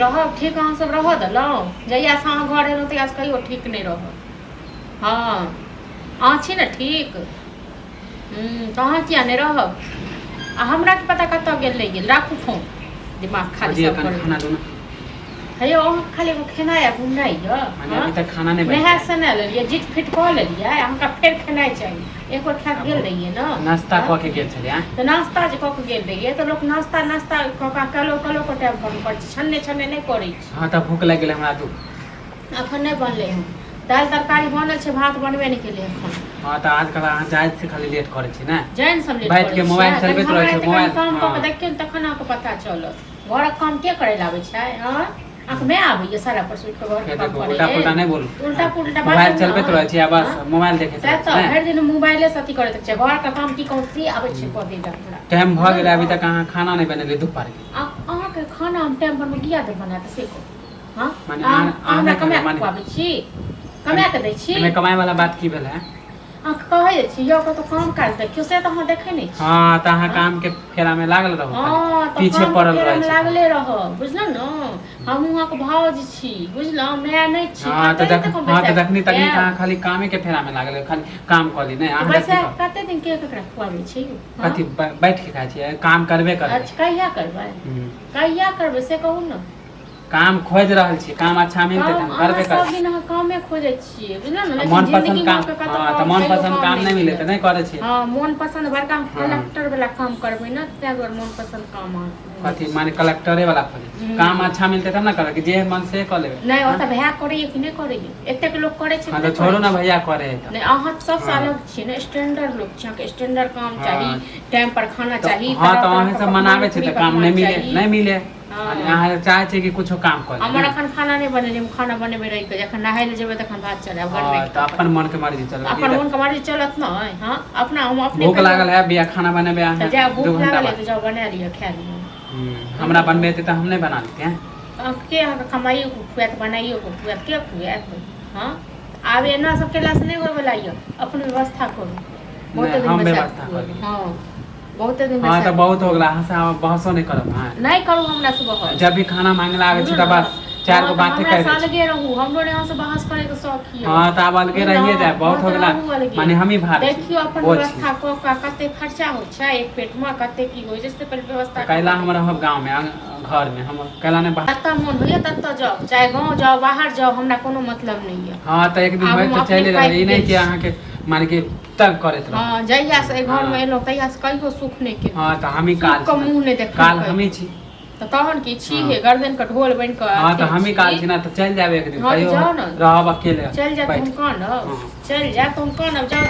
रहब ठीक अहाँ सब रह देलहुँ जहिया से अहाँ घर एलहुँ तहिया से कहियो ठीक नहीं रहब। हाँ अहाँ छी ने ठीक। तो अहाँ किया नहीं रहब आ हमरा के पता कतऽ गेल नहीं गेल राखू फोन दिमाग खाली सब कर हे अहाँ खाली एगो खेनाइ आ घुमनाइ अभी तक खाना नहीं नहा सुना लेलियै जीत फिट कऽ लेलियै अहाँके फेर खेनाइ चाहिए एक बार खा के गेल रहियै ना नाश्ता कऽ के गेल छलियै तो नाश्ता जे कऽ के गेल रहियै तो लोग नाश्ता कऽ के कलो के टाइम पर छन्ने नहीं करै छै। हाँ तो भूख लग गेल हमरा तो अखन नहीं बनले हन दाल तरकारी बनल छै भात बनबे नहीं केले एखन। हाँ तो आजकल अहाँ जायज से खाली लेट करे छी ना जैन सब लेट बैठ के मोबाइल चलबैत रहै छै मोबाइल काम कऽ के देखियौ तखन अहाँके पता चलत घरक काम के करे लाबै छै। हां आंख में आबै सारा पर सुट के घर काम करे उल्टा पुल्टा नहीं बोलू उल्टा पुल्टा मोबाइल चलबैत रहै छी बस मोबाइल देखे छै तो हर दिन मोबाइले से अथी करैत छै घर का काम की कहू से आबै छै कऽ दे हमरा टाइम भ गेल अभी तक अहाँ खाना नहीं बनेले दोपहर के अहाँ के खाना हम टाइम पर में किया दे बना त से को। हां माने अहाँ कमाय के आबै छी कमाय के दै छी एमे कमाय वाला बात की भेल है अहाँ कहै छी यो को तो काम काज देखियो से तो अहाँ देखै नहीं छी। हां त अहाँ काम के फेरा में लागल रहू हां पीछे पड़ल रहै छी लागले रह बुझलौ न हम वहां के भाउज छी बुझलौ मैं नहीं छी। हां त देखनी तकनी अहाँ खाली कामे के फेरा में लागल खाली काम कर ली नहीं अहाँ वैसे कते दिन के ककरा खुआबै छी कथि बैठ के खाइ छी काम करबे करबै। अच्छा कहिया करबै कहिया करबै से कहू न काम खोज रहल छी काम अच्छा मिलते त करबे कर सब दिन अहाँ कामे खोजै छियै बुझलौ न मन पसंद काम हां त मन पसंद काम नहीं मिले त नहीं करे छी। हां मन पसंद बड़का कलेक्टर वाला काम करबै न ते दुआरे मन पसंद काम कथि माने कलेक्टरे वाला खोजे काम अच्छा मिलते तब ना करे कि जे मन से कर लेबे नहीं ओता भैया करे कि नहीं करे एते के लोग करे छै। हां त छोड़ू ना भैया करे त नहीं अहाँ सब से अलग छी न स्टैंडर्ड लोग छी के स्टैंडर्ड काम चाहिए टाइम पर खाना चाहिए। हां त अहाँ सब मनावे छै त काम नहीं मिले अहाँ चाहे छै कि कुछो काम कर हमर अखन खाना नहीं बनेले खाना बनेबे रहि के जखन नहाय ले जेबे तखन भात चढ़ाब घर में त अपन मन के मर्जी चलत अपन मन के मर्जी चलत न। हां अपना हम अपने भूख लागल है बिया खाना बनेबे अहाँ जा भूख लागल है तो जाओ बना लियो खा लियो हमरा बनबे त हम नहीं बना लेते हैं के अहाँ कमाइयो को खुआत बनाइयो को खुआत के खुआत। हां आबे ना सब केला से नहीं होय वाला यो अपन व्यवस्था करू बहुत दिन में व्यवस्था करू। हां बहुत दिन में हां त बहुत हो गेला हंसा बहसो नहीं करब हां नहीं करू हमरा से बहस जब भी खाना मांगला आवे छै त बस चार गो बातें कर हमरा अलगे रहू हमरो यहां से बहस करे के शौक हिय। हां त अब अलगे रहिए जाए बहुत हो गेला माने हम ही भार देखियो अपन व्यवस्था क का कते खर्चा हो छै एक पेट में कते की होय जैसे पर व्यवस्था कैला हम रहब गांव में घर में हम कैला ने तत मन होय तत जाओ चाहे गांव जाओ बाहर जाओ हमरा कोनो मतलब नहीं है। हां त एक दिन होय त चले रही नहीं कि अहाँ के माने कि तंग करत रह। हां जहिया से घर में एलो तहिया से कहियो सुख नहीं के। हां त हम ही काल को मुंह नहीं देख काल हम ही छी त तहन की छी हे गर्दन का ढोल बन के। हां त हम ही काल छी ना त चल जाबे एक दिन कहियो रहब अकेले चल जा तुम कौन चल जा तुम कौन अब जाओ